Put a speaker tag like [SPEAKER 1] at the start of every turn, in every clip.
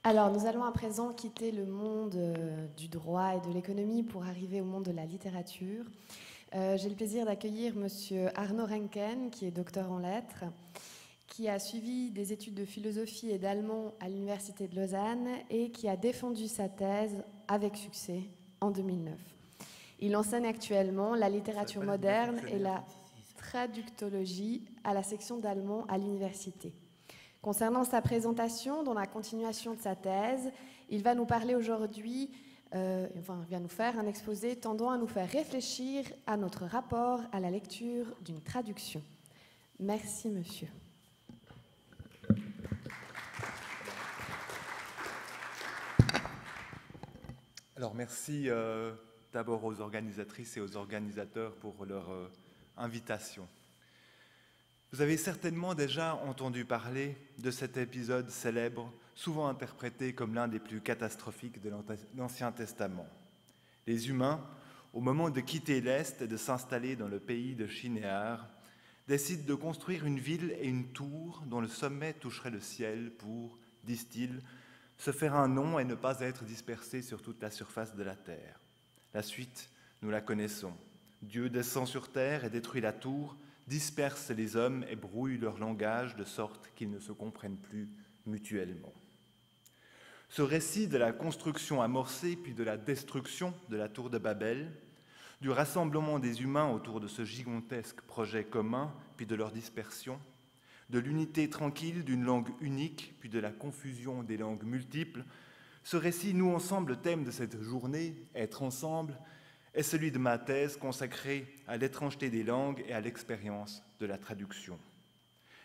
[SPEAKER 1] Alors, nous allons à présent quitter le monde du droit et de l'économie pour arriver au monde de la littérature. J'ai le plaisir d'accueillir Monsieur Arno Renken, qui est docteur en lettres, qui a suivi des études de philosophie et d'allemand à l'Université de Lausanne et qui a défendu sa thèse avec succès en 2009. Il enseigne actuellement la littérature moderne et la traductologie à la section d'allemand à l'université. Concernant sa présentation, dans la continuation de sa thèse, il va nous parler aujourd'hui, il va nous faire un exposé tendant à nous faire réfléchir à notre rapport à la lecture d'une traduction. Merci, monsieur.
[SPEAKER 2] Alors, merci d'abord aux organisatrices et aux organisateurs pour leur invitation. Vous avez certainement déjà entendu parler de cet épisode célèbre, souvent interprété comme l'un des plus catastrophiques de l'Ancien Testament. Les humains, au moment de quitter l'Est et de s'installer dans le pays de Shinéar, décident de construire une ville et une tour dont le sommet toucherait le ciel pour, disent-ils, se faire un nom et ne pas être dispersés sur toute la surface de la terre. La suite, nous la connaissons. Dieu descend sur terre et détruit la tour, disperse les hommes et brouille leur langage de sorte qu'ils ne se comprennent plus mutuellement. Ce récit de la construction amorcée puis de la destruction de la tour de Babel, du rassemblement des humains autour de ce gigantesque projet commun puis de leur dispersion, de l'unité tranquille d'une langue unique puis de la confusion des langues multiples, ce récit noue ensemble le thème de cette journée, être ensemble, est celui de ma thèse consacrée à l'étrangeté des langues et à l'expérience de la traduction.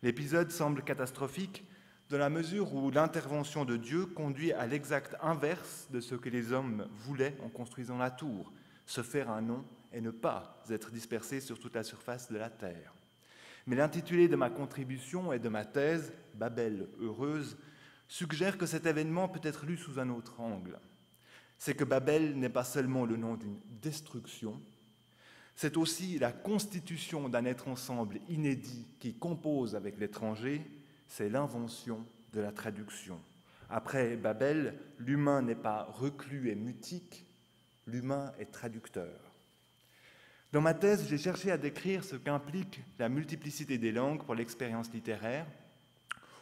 [SPEAKER 2] L'épisode semble catastrophique dans la mesure où l'intervention de Dieu conduit à l'exact inverse de ce que les hommes voulaient en construisant la tour, se faire un nom et ne pas être dispersés sur toute la surface de la terre. Mais l'intitulé de ma contribution et de ma thèse, Babel heureuse, suggère que cet événement peut être lu sous un autre angle. C'est que Babel n'est pas seulement le nom d'une destruction, c'est aussi la constitution d'un être ensemble inédit qui compose avec l'étranger, c'est l'invention de la traduction. Après Babel, l'humain n'est pas reclus et mutique, l'humain est traducteur. Dans ma thèse, j'ai cherché à décrire ce qu'implique la multiplicité des langues pour l'expérience littéraire,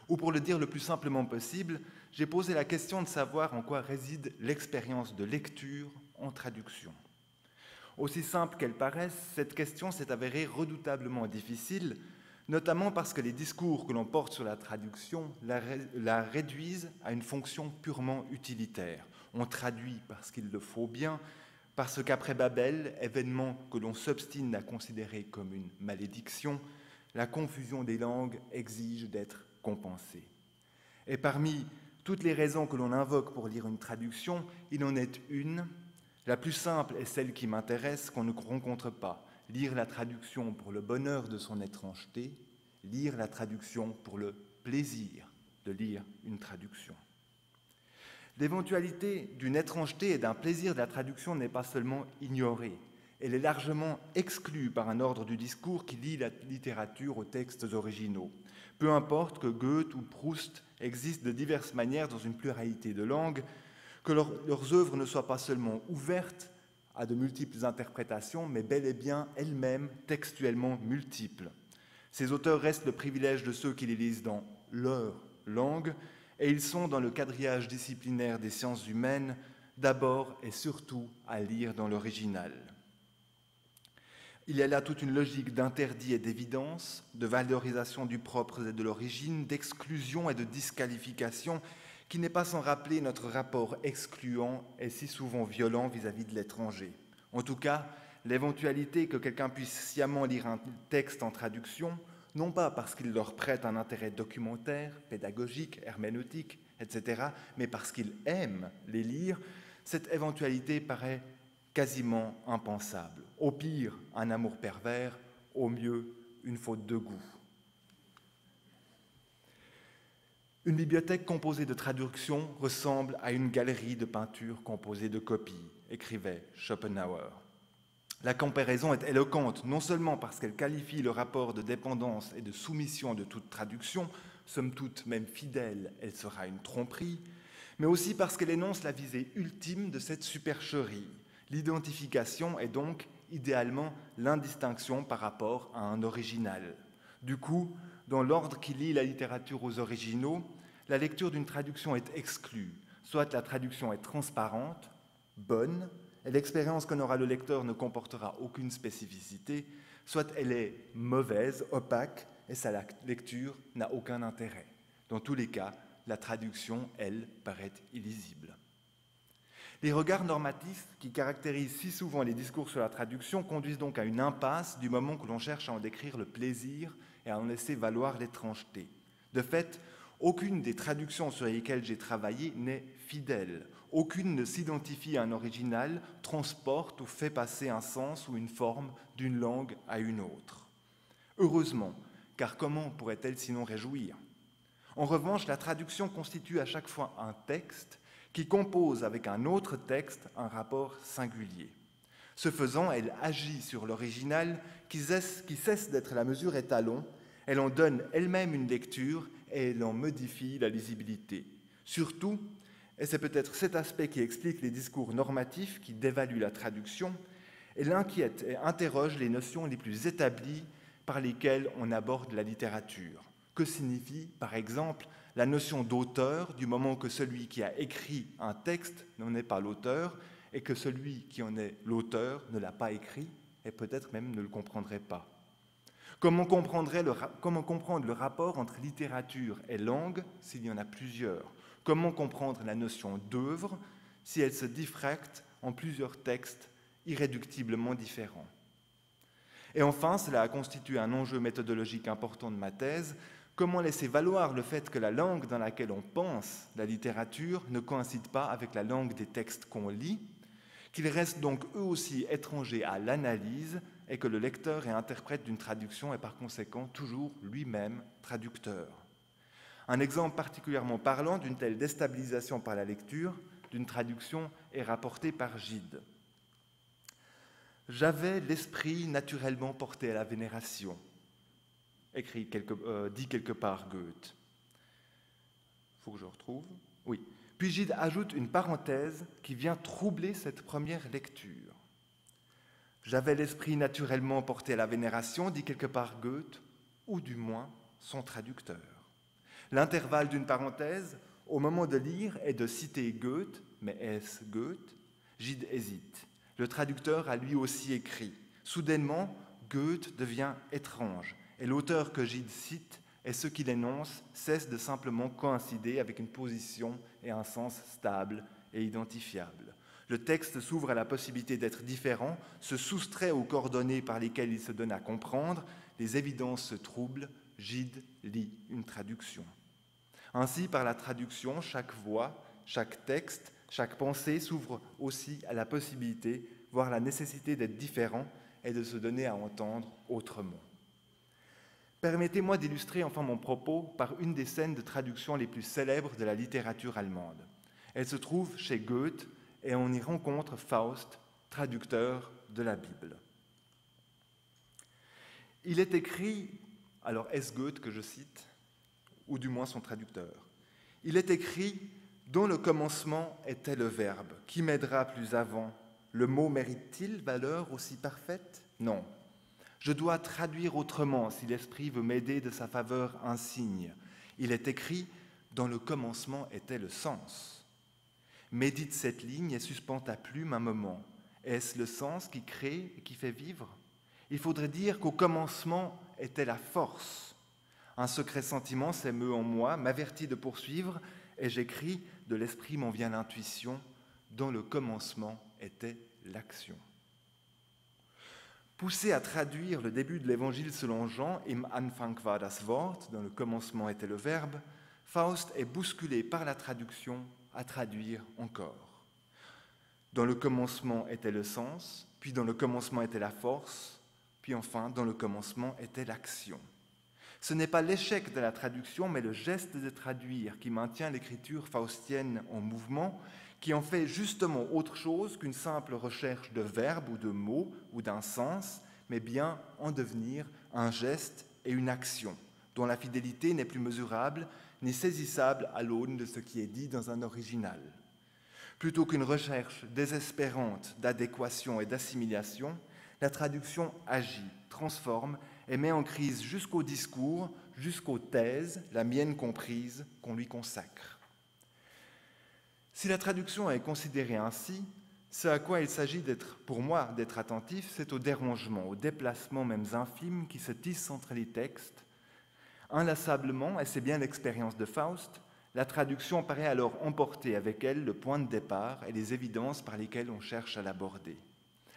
[SPEAKER 2] ou pour le dire le plus simplement possible, j'ai posé la question de savoir en quoi réside l'expérience de lecture en traduction. Aussi simple qu'elle paraisse, cette question s'est avérée redoutablement difficile, notamment parce que les discours que l'on porte sur la traduction la réduisent à une fonction purement utilitaire. On traduit parce qu'il le faut bien, parce qu'après Babel, événement que l'on s'obstine à considérer comme une malédiction, la confusion des langues exige d'être compensée. Et parmi toutes les raisons que l'on invoque pour lire une traduction, il en est une, la plus simple et celle qui m'intéresse, qu'on ne rencontre pas. Lire la traduction pour le bonheur de son étrangeté, lire la traduction pour le plaisir de lire une traduction. L'éventualité d'une étrangeté et d'un plaisir de la traduction n'est pas seulement ignorée, elle est largement exclue par un ordre du discours qui lie la littérature aux textes originaux. Peu importe que Goethe ou Proust existent de diverses manières dans une pluralité de langues, que leurs œuvres ne soient pas seulement ouvertes à de multiples interprétations, mais bel et bien elles-mêmes textuellement multiples. Ces auteurs restent le privilège de ceux qui les lisent dans leur langue, et ils sont dans le quadrillage disciplinaire des sciences humaines, d'abord et surtout à lire dans l'original. Il y a là toute une logique d'interdit et d'évidence, de valorisation du propre et de l'origine, d'exclusion et de disqualification, qui n'est pas sans rappeler notre rapport excluant et si souvent violent vis-à-vis de l'étranger. En tout cas, l'éventualité que quelqu'un puisse sciemment lire un texte en traduction, non pas parce qu'il leur prête un intérêt documentaire, pédagogique, herméneutique, etc., mais parce qu'il aime les lire, cette éventualité paraît quasiment impensable. Au pire, un amour pervers, au mieux, une faute de goût. Une bibliothèque composée de traductions ressemble à une galerie de peintures composée de copies, écrivait Schopenhauer. La comparaison est éloquente, non seulement parce qu'elle qualifie le rapport de dépendance et de soumission de toute traduction, somme toute même fidèle, elle sera une tromperie, mais aussi parce qu'elle énonce la visée ultime de cette supercherie. L'identification est donc idéalement l'indistinction par rapport à un original. Du coup, dans l'ordre qui lie la littérature aux originaux, la lecture d'une traduction est exclue. Soit la traduction est transparente, bonne, et l'expérience qu'en aura le lecteur ne comportera aucune spécificité, soit elle est mauvaise, opaque, et sa lecture n'a aucun intérêt. Dans tous les cas, la traduction, elle, paraît illisible. Les regards normatifs qui caractérisent si souvent les discours sur la traduction conduisent donc à une impasse du moment que l'on cherche à en décrire le plaisir et à en laisser valoir l'étrangeté. De fait, aucune des traductions sur lesquelles j'ai travaillé n'est fidèle. Aucune ne s'identifie à un original, transporte ou fait passer un sens ou une forme d'une langue à une autre. Heureusement, car comment pourrait-elle sinon réjouir ? En revanche, la traduction constitue à chaque fois un texte qui compose avec un autre texte un rapport singulier. Ce faisant, elle agit sur l'original qui cesse d'être la mesure étalon, elle en donne elle-même une lecture et elle en modifie la lisibilité. Surtout, et c'est peut-être cet aspect qui explique les discours normatifs qui dévaluent la traduction, elle inquiète et interroge les notions les plus établies par lesquelles on aborde la littérature. Que signifie, par exemple, la notion d'auteur du moment que celui qui a écrit un texte n'en est pas l'auteur et que celui qui en est l'auteur ne l'a pas écrit et peut-être même ne le comprendrait pas. Comment comprendre le rapport entre littérature et langue s'il y en a plusieurs ? Comment comprendre la notion d'œuvre si elle se diffracte en plusieurs textes irréductiblement différents ? Et enfin, cela a constitué un enjeu méthodologique important de ma thèse, comment laisser valoir le fait que la langue dans laquelle on pense la littérature ne coïncide pas avec la langue des textes qu'on lit, qu'ils restent donc eux aussi étrangers à l'analyse et que le lecteur et interprète d'une traduction est par conséquent toujours lui-même traducteur. Un exemple particulièrement parlant d'une telle déstabilisation par la lecture d'une traduction est rapporté par Gide. J'avais l'esprit naturellement porté à la vénération, dit quelque part Goethe. Il faut que je retrouve. Oui. Puis Gide ajoute une parenthèse qui vient troubler cette première lecture. J'avais l'esprit naturellement porté à la vénération, dit quelque part Goethe, ou du moins son traducteur. L'intervalle d'une parenthèse, au moment de lire, est de citer Goethe, mais est-ce Goethe ? Gide hésite. Le traducteur a lui aussi écrit. Soudainement, Goethe devient étrange, et l'auteur que Gide cite et ce qu'il énonce cesse de simplement coïncider avec une position et un sens stable et identifiable. Le texte s'ouvre à la possibilité d'être différent, se soustrait aux coordonnées par lesquelles il se donne à comprendre, les évidences se troublent, Gide lit une traduction. Ainsi, par la traduction, chaque voix, chaque texte, chaque pensée s'ouvre aussi à la possibilité, voire la nécessité d'être différent et de se donner à entendre autrement. Permettez-moi d'illustrer enfin mon propos par une des scènes de traduction les plus célèbres de la littérature allemande. Elle se trouve chez Goethe et on y rencontre Faust, traducteur de la Bible. Il est écrit, alors est-ce Goethe que je cite, ou du moins son traducteur. Il est écrit « Dont le commencement était le verbe, qui m'aidera plus avant. Le mot mérite-t-il valeur aussi parfaite ? Non. Je dois traduire autrement si l'esprit veut m'aider de sa faveur un signe. Il est écrit « Dans le commencement était le sens. » Médite cette ligne et suspends ta plume un moment. Est-ce le sens qui crée et qui fait vivre ? Il faudrait dire qu'au commencement était la force. Un secret sentiment s'émeut en moi, m'avertit de poursuivre, et j'écris, de l'esprit m'en vient l'intuition, dans le commencement était l'action. Poussé à traduire le début de l'évangile selon Jean, Im Anfang war das Wort, dans le commencement était le verbe, Faust est bousculé par la traduction à traduire encore. Dans le commencement était le sens, puis dans le commencement était la force, puis enfin dans le commencement était l'action. Ce n'est pas l'échec de la traduction, mais le geste de traduire qui maintient l'écriture faustienne en mouvement, qui en fait justement autre chose qu'une simple recherche de verbes ou de mots ou d'un sens, mais bien en devenir un geste et une action, dont la fidélité n'est plus mesurable, ni saisissable à l'aune de ce qui est dit dans un original. Plutôt qu'une recherche désespérante d'adéquation et d'assimilation, la traduction agit, transforme et met en crise jusqu'au discours, jusqu'aux thèses, la mienne comprise, qu'on lui consacre. Si la traduction est considérée ainsi, ce à quoi il s'agit pour moi d'être attentif, c'est au dérangement, au déplacement même infime qui se tissent entre les textes. Inlassablement, et c'est bien l'expérience de Faust, la traduction paraît alors emporter avec elle le point de départ et les évidences par lesquelles on cherche à l'aborder.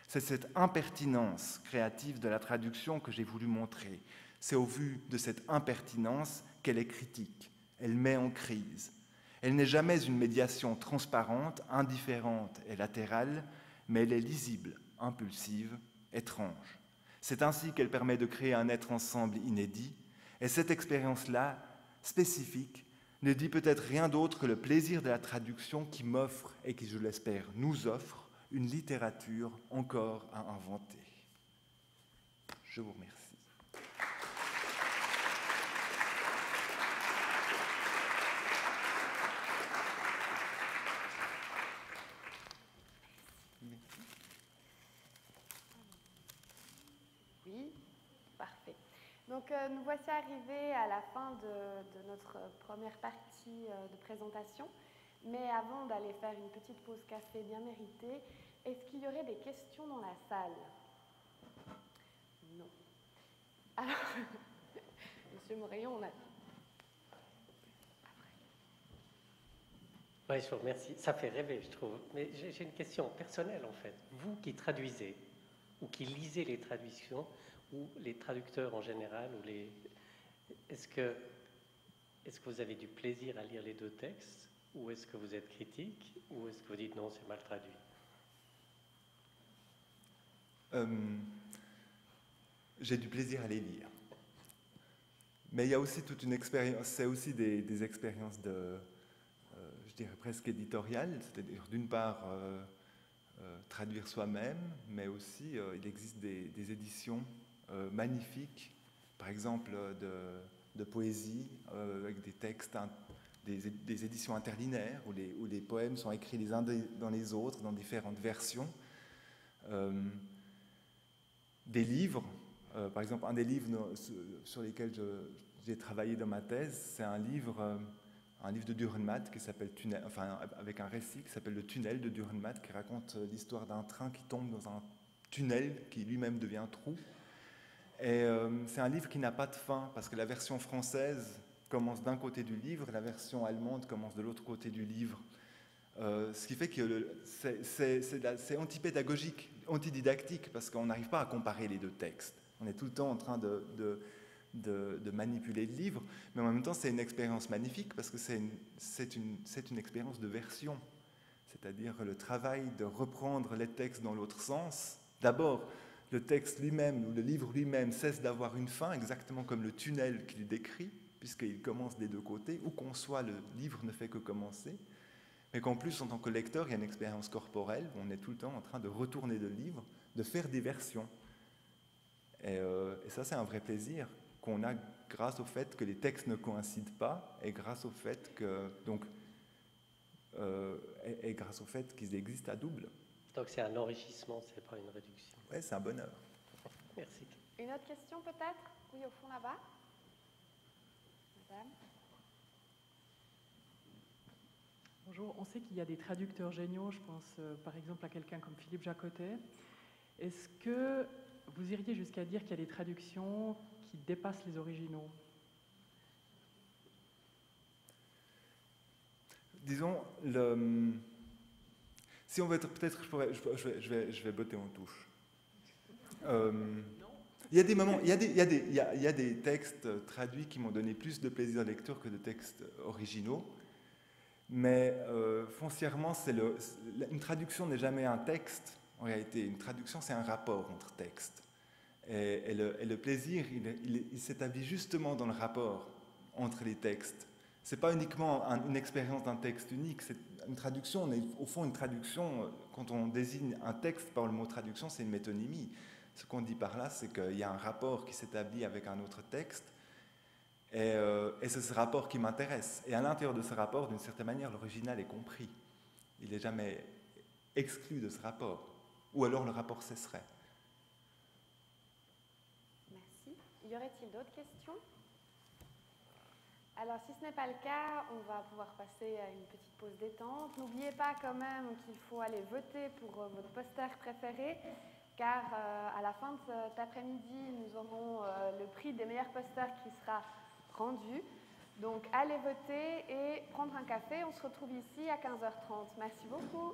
[SPEAKER 2] C'est cette impertinence créative de la traduction que j'ai voulu montrer. C'est au vu de cette impertinence qu'elle est critique, elle met en crise. Elle n'est jamais une médiation transparente, indifférente et latérale, mais elle est lisible, impulsive, étrange. C'est ainsi qu'elle permet de créer un être ensemble inédit, et cette expérience-là, spécifique, ne dit peut-être rien d'autre que le plaisir de la traduction qui m'offre, et qui, je l'espère, nous offre, une littérature encore à inventer. Je vous remercie.
[SPEAKER 1] Oui, parfait. Donc nous voici arrivés à la fin de notre première partie de présentation. Mais avant d'aller faire une petite pause café bien méritée, est-ce qu'il y aurait des questions dans la salle? Non. Alors, Monsieur Morayon, on a...
[SPEAKER 3] Oui, je vous remercie. Ça fait rêver, je trouve. Mais j'ai une question personnelle, en fait. Vous qui traduisez, ou qui lisez les traductions, ou les traducteurs en général, est-ce que vous avez du plaisir à lire les deux textes, ou est-ce que vous êtes critique, ou est-ce que vous dites non, c'est mal traduit?
[SPEAKER 2] J'ai du plaisir à les lire. Mais il y a aussi toute une expérience, c'est aussi des expériences je dirais presque éditoriales, c'est-à-dire d'une part traduire soi-même, mais aussi il existe des éditions magnifiques, par exemple de poésie, avec des textes, des éditions interlinéaires, où les poèmes sont écrits les uns dans les autres, dans différentes versions. Des livres, par exemple, un des livres sur lesquels j'ai travaillé dans ma thèse, c'est un livre de Dürrenmatt qui s'appelle Tunnel, enfin avec un récit qui s'appelle Le Tunnel de Dürrenmatt, qui raconte l'histoire d'un train qui tombe dans un tunnel qui lui-même devient trou. Et c'est un livre qui n'a pas de fin, parce que la version française commence d'un côté du livre, la version allemande commence de l'autre côté du livre. Ce qui fait que c'est antipédagogique, antididactique, parce qu'on n'arrive pas à comparer les deux textes. On est tout le temps en train de manipuler le livre, mais en même temps c'est une expérience magnifique, parce que c'est une expérience de version, c'est-à-dire le travail de reprendre les textes dans l'autre sens. D'abord, le texte lui-même, ou le livre lui-même, cesse d'avoir une fin, exactement comme le tunnel qu'il décrit, puisqu'il commence des deux côtés, où qu'on soit, le livre ne fait que commencer. Mais qu'en plus, en tant que lecteur, il y a une expérience corporelle où on est tout le temps en train de retourner le livre, de faire des versions. Et ça, c'est un vrai plaisir qu'on a grâce au fait que les textes ne coïncident pas, et grâce au fait qu'ils existent à double.
[SPEAKER 3] Donc c'est un enrichissement, c'est pas une réduction.
[SPEAKER 2] Oui, c'est un bonheur.
[SPEAKER 3] Merci.
[SPEAKER 1] Une autre question peut-être? Oui, au fond là-bas. Madame.
[SPEAKER 4] Bonjour, on sait qu'il y a des traducteurs géniaux, je pense par exemple à quelqu'un comme Philippe Jacotet. Est-ce que vous iriez jusqu'à dire qu'il y a des traductions qui dépassent les originaux?
[SPEAKER 2] Disons, si on veut être, peut-être je vais botter en touche. Il y a des moments, il y a des textes traduits qui m'ont donné plus de plaisir de lecture que de textes originaux. Mais foncièrement, une traduction n'est jamais un texte. En réalité, une traduction, c'est un rapport entre textes. Et le plaisir, il s'établit justement dans le rapport entre les textes. Ce n'est pas uniquement une expérience d'un texte unique. C'est une traduction, au fond, une traduction, quand on désigne un texte par le mot traduction, c'est une métonymie. Ce qu'on dit par là, c'est qu'il y a un rapport qui s'établit avec un autre texte. Et c'est ce rapport qui m'intéresse. Et à l'intérieur de ce rapport, d'une certaine manière, l'original est compris. Il n'est jamais exclu de ce rapport. Ou alors le rapport cesserait.
[SPEAKER 1] Merci. Y aurait-il d'autres questions? Alors, si ce n'est pas le cas, on va pouvoir passer à une petite pause détente. N'oubliez pas quand même qu'il faut aller voter pour votre poster préféré, car à la fin de cet après-midi, nous aurons le prix des meilleurs posters qui sera rendu. Donc, allez voter et prendre un café. On se retrouve ici à 15h30. Merci beaucoup.